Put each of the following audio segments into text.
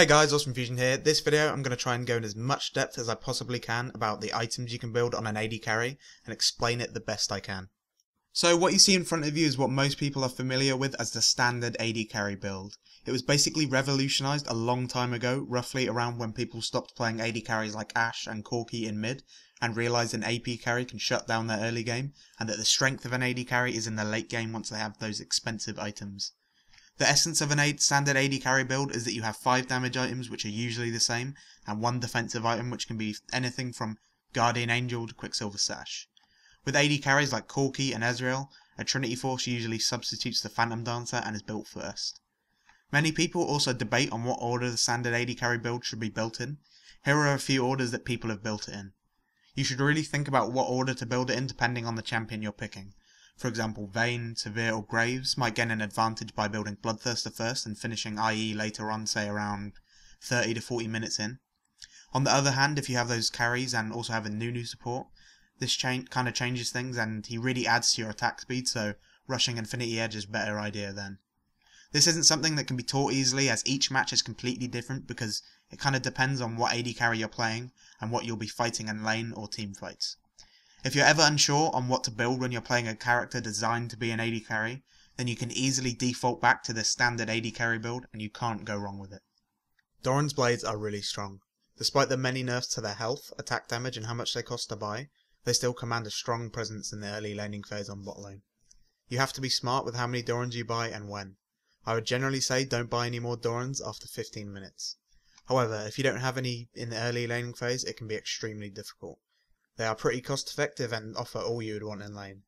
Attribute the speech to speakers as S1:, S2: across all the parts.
S1: Hey guys, Awesome Fusion here. This video I'm going to try and go in as much depth as I possibly can about the items you can build on an AD carry and explain it the best I can. So what you see in front of you is what most people are familiar with as the standard AD carry build. It was basically revolutionized a long time ago, roughly around when people stopped playing AD carries like Ashe and Corki in mid and realised an AP carry can shut down their early game and that the strength of an AD carry is in the late game once they have those expensive items. The essence of an standard AD carry build is that you have 5 damage items which are usually the same, and 1 defensive item which can be anything from Guardian Angel to Quicksilver Sash. With AD carries like Corki and Ezreal, a Trinity Force usually substitutes the Phantom Dancer and is built first. Many people also debate on what order the standard AD carry build should be built in. Here are a few orders that people have built it in. You should really think about what order to build it in depending on the champion you're picking. For example, Vayne, Severe or Graves might gain an advantage by building Bloodthirster first and finishing IE later on, say around 30 to 40 minutes in. On the other hand, if you have those carries and also have a Nunu support, this kind of changes things and he really adds to your attack speed, so rushing Infinity Edge is a better idea then. This isn't something that can be taught easily as each match is completely different because it kind of depends on what AD carry you're playing and what you'll be fighting in lane or team fights. If you're ever unsure on what to build when you're playing a character designed to be an AD carry, then you can easily default back to the standard AD carry build and you can't go wrong with it. Doran's blades are really strong. Despite the many nerfs to their health, attack damage and how much they cost to buy, they still command a strong presence in the early laning phase on bot lane. You have to be smart with how many Dorans you buy and when. I would generally say don't buy any more Dorans after 15 minutes. However, if you don't have any in the early laning phase, it can be extremely difficult. They are pretty cost effective and offer all you would want in lane.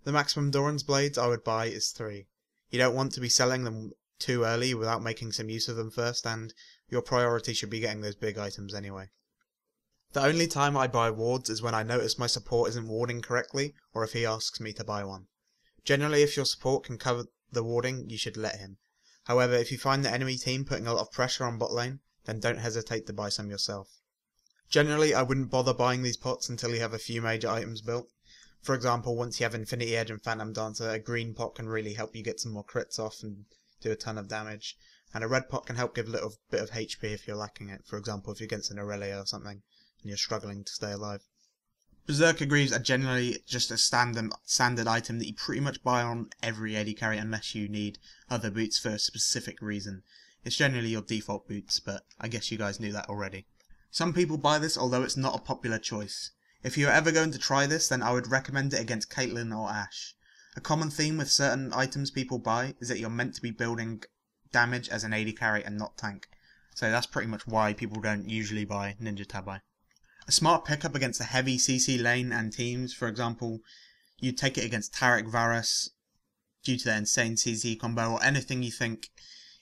S1: The maximum Doran's blades I would buy is 3. You don't want to be selling them too early without making some use of them first, and your priority should be getting those big items anyway. The only time I buy wards is when I notice my support isn't warding correctly or if he asks me to buy one. Generally, if your support can cover the warding, you should let him. However, if you find the enemy team putting a lot of pressure on bot lane, then don't hesitate to buy some yourself. Generally, I wouldn't bother buying these pots until you have a few major items built. For example, once you have Infinity Edge and Phantom Dancer, a green pot can really help you get some more crits off and do a ton of damage. And a red pot can help give a little bit of HP if you're lacking it. For example, if you're against an Aurelia or something and you're struggling to stay alive. Berserker Greaves are generally just a standard item that you pretty much buy on every AD carry unless you need other boots for a specific reason. It's generally your default boots, but I guess you guys knew that already. Some people buy this, although it's not a popular choice. If you're ever going to try this, then I would recommend it against Caitlyn or Ashe. A common theme with certain items people buy is that you're meant to be building damage as an AD carry and not tank. So that's pretty much why people don't usually buy Ninja Tabi. A smart pickup against a heavy CC lane and teams, for example, you'd take it against Taric Varus due to their insane CC combo, or anything you think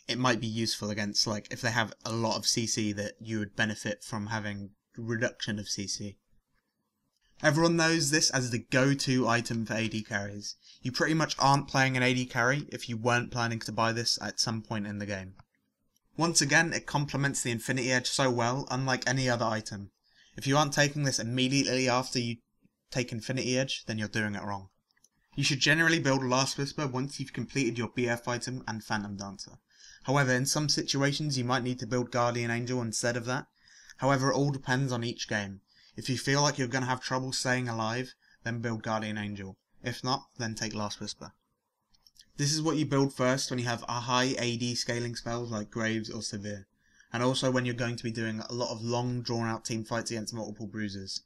S1: it might be useful against, like if they have a lot of CC that you would benefit from having reduction of CC. Everyone knows this as the go-to item for AD carries. You pretty much aren't playing an AD carry if you weren't planning to buy this at some point in the game. Once again, it complements the Infinity Edge so well, unlike any other item. If you aren't taking this immediately after you take Infinity Edge, then you're doing it wrong. You should generally build Last Whisper once you've completed your BF item and Phantom Dancer. However, in some situations you might need to build Guardian Angel instead of that. However, it all depends on each game. If you feel like you're going to have trouble staying alive, then build Guardian Angel. If not, then take Last Whisper. This is what you build first when you have a high AD scaling spells like Graves or Severe, and also when you're going to be doing a lot of long drawn out team fights against multiple bruisers.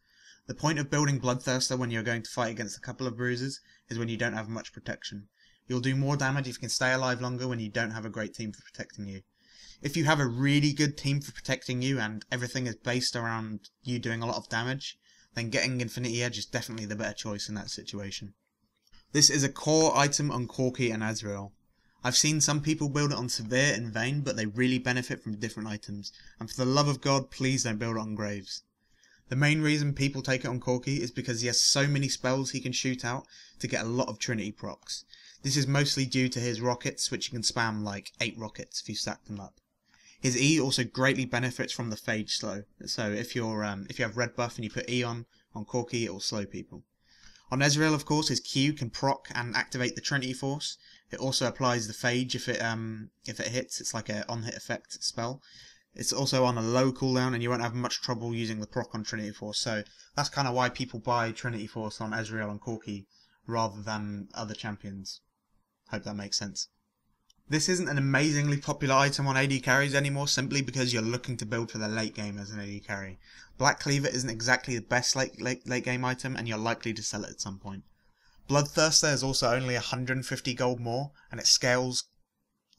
S1: The point of building Bloodthirster when you're going to fight against a couple of bruisers is when you don't have much protection. You'll do more damage if you can stay alive longer when you don't have a great team for protecting you. If you have a really good team for protecting you and everything is based around you doing a lot of damage, then getting Infinity Edge is definitely the better choice in that situation. This is a core item on Corki and Ezreal. I've seen some people build it on Severe and Vayne, but they really benefit from different items, and for the love of God, please don't build it on Graves. The main reason people take it on Corki is because he has so many spells he can shoot out to get a lot of Trinity procs. This is mostly due to his rockets, which you can spam like 8 rockets if you stack them up. His E also greatly benefits from the Phage slow, so if you have red buff and you put E on Corki, it will slow people. On Ezreal, of course, his Q can proc and activate the Trinity Force. It also applies the Phage if it hits. It's like a on-hit effect spell. It's also on a low cooldown, and you won't have much trouble using the proc on Trinity Force, so that's kind of why people buy Trinity Force on Ezreal and Corki rather than other champions. Hope that makes sense. This isn't an amazingly popular item on AD carries anymore, simply because you're looking to build for the late game as an AD carry. Black Cleaver isn't exactly the best late game item, and you're likely to sell it at some point. Bloodthirster is also only 150 gold more, and it scales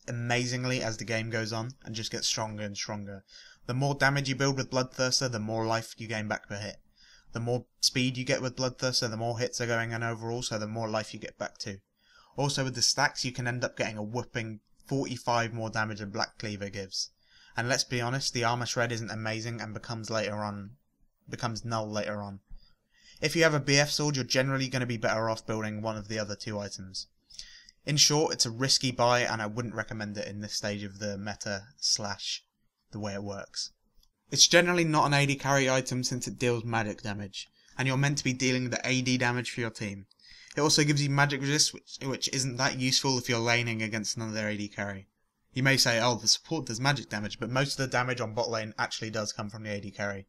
S1: amazingly as the game goes on, and just gets stronger and stronger. The more damage you build with Bloodthirster, the more life you gain back per hit. The more speed you get with Bloodthirster, the more hits are going in overall, so the more life you get back too. Also with the stacks, you can end up getting a whopping 45 more damage than Black Cleaver gives. And let's be honest, the armor shred isn't amazing and becomes null later on. If you have a BF sword, you're generally going to be better off building one of the other two items. In short, it's a risky buy, and I wouldn't recommend it in this stage of the meta / the way it works. It's generally not an AD carry item since it deals magic damage, and you're meant to be dealing the AD damage for your team. It also gives you magic resist, which isn't that useful if you're laning against another AD carry. You may say, oh, the support does magic damage, but most of the damage on bot lane actually does come from the AD carry.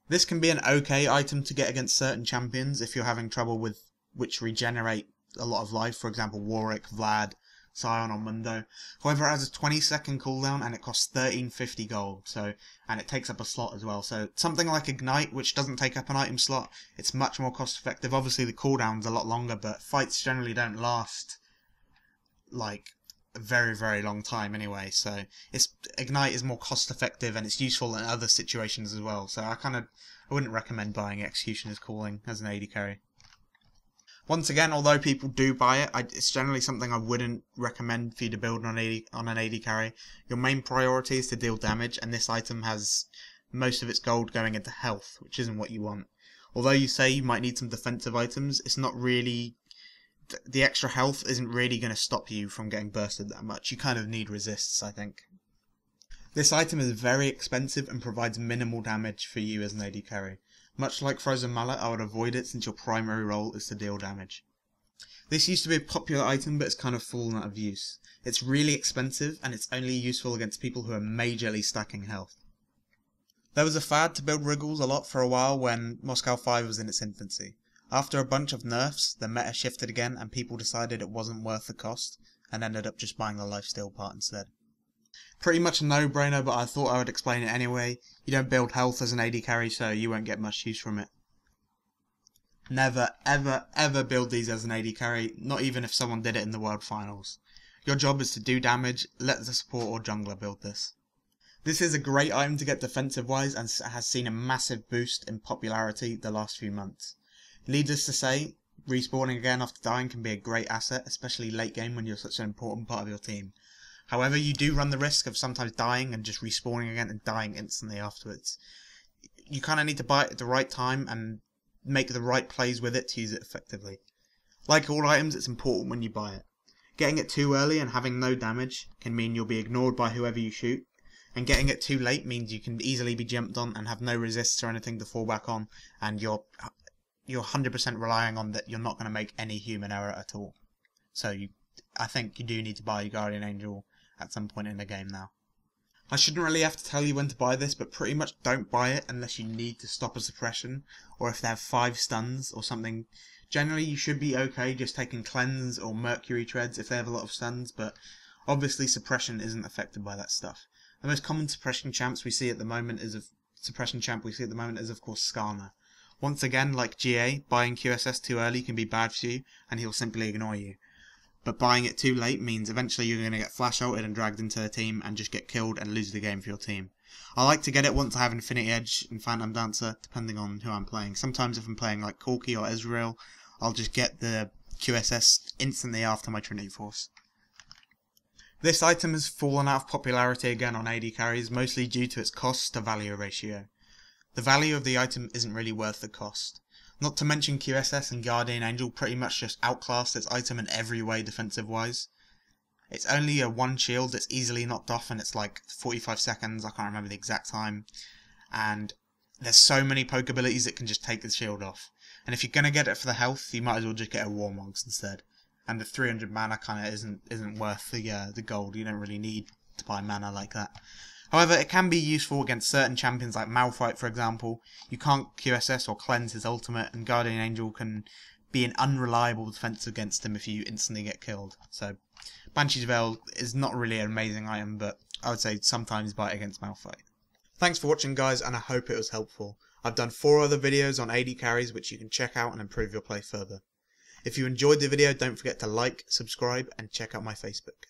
S1: This can be an okay item to get against certain champions if you're having trouble with which regenerate a lot of life, for example Warwick, Vlad, Sion or Mundo. However, it has a 20-second cooldown and it costs 1350 gold, and it takes up a slot as well. So something like Ignite, which doesn't take up an item slot, it's much more cost effective. Obviously the cooldown's a lot longer, but fights generally don't last like a very, very long time anyway, so Ignite is more cost effective and it's useful in other situations as well. So I wouldn't recommend buying Executioner's Calling as an AD carry. Once again, although people do buy it, it's generally something I wouldn't recommend for you to build on an AD carry. Your main priority is to deal damage, and this item has most of its gold going into health, which isn't what you want. Although you say you might need some defensive items, it's not really... The extra health isn't really going to stop you from getting bursted that much. You kind of need resists, I think. This item is very expensive and provides minimal damage for you as an AD carry. Much like Frozen Mallet, I would avoid it since your primary role is to deal damage. This used to be a popular item, but it's kind of fallen out of use. It's really expensive, and it's only useful against people who are majorly stacking health. There was a fad to build Wriggles a lot for a while when Moscow 5 was in its infancy. After a bunch of nerfs, the meta shifted again, and people decided it wasn't worth the cost, and ended up just buying the lifesteal part instead. Pretty much a no-brainer, but I thought I would explain it anyway. You don't build health as an AD carry, so you won't get much use from it. Never, ever, ever build these as an AD carry, not even if someone did it in the World Finals. Your job is to do damage, let the support or jungler build this. This is a great item to get defensive-wise, and has seen a massive boost in popularity the last few months. Needless to say, respawning again after dying can be a great asset, especially late game when you're such an important part of your team. However, you do run the risk of sometimes dying and just respawning again and dying instantly afterwards. You kind of need to buy it at the right time and make the right plays with it to use it effectively. Like all items, it's important when you buy it. Getting it too early and having no damage can mean you'll be ignored by whoever you shoot, and getting it too late means you can easily be jumped on and have no resists or anything to fall back on, and you're 100% relying on that you're not going to make any human error at all. So I think you do need to buy your Guardian Angel at some point in the game now. I shouldn't really have to tell you when to buy this, but pretty much don't buy it unless you need to stop a suppression, or if they have 5 stuns or something. Generally you should be okay just taking Cleanse or Mercury Treads if they have a lot of stuns, but obviously suppression isn't affected by that stuff. The most common suppression champ we see at the moment is of course Skarner. Once again, like GA, buying QSS too early can be bad for you, and he'll simply ignore you. But buying it too late means eventually you're going to get flash ulted and dragged into a team and just get killed and lose the game for your team. I like to get it once I have Infinity Edge and Phantom Dancer, depending on who I'm playing. Sometimes if I'm playing like Corki or Ezreal, I'll just get the QSS instantly after my Trinity Force. This item has fallen out of popularity again on AD carries, mostly due to its cost to value ratio. The value of the item isn't really worth the cost. Not to mention QSS and Guardian Angel pretty much just outclass this item in every way defensive wise. It's only a 1 shield that's easily knocked off, and it's like 45 seconds, I can't remember the exact time. And there's so many poke abilities that can just take the shield off. And if you're going to get it for the health, you might as well just get a Warmogs instead. And the 300 mana kind of isn't worth the gold. You don't really need to buy mana like that. However, it can be useful against certain champions like Malphite, for example. You can't QSS or cleanse his ultimate, and Guardian Angel can be an unreliable defense against him if you instantly get killed. So Banshee's Veil is not really an amazing item, but I would say sometimes bite against Malphite. Thanks for watching, guys, and I hope it was helpful. I've done 4 other videos on AD carries which you can check out and improve your play further. If you enjoyed the video, don't forget to like, subscribe, and check out my Facebook.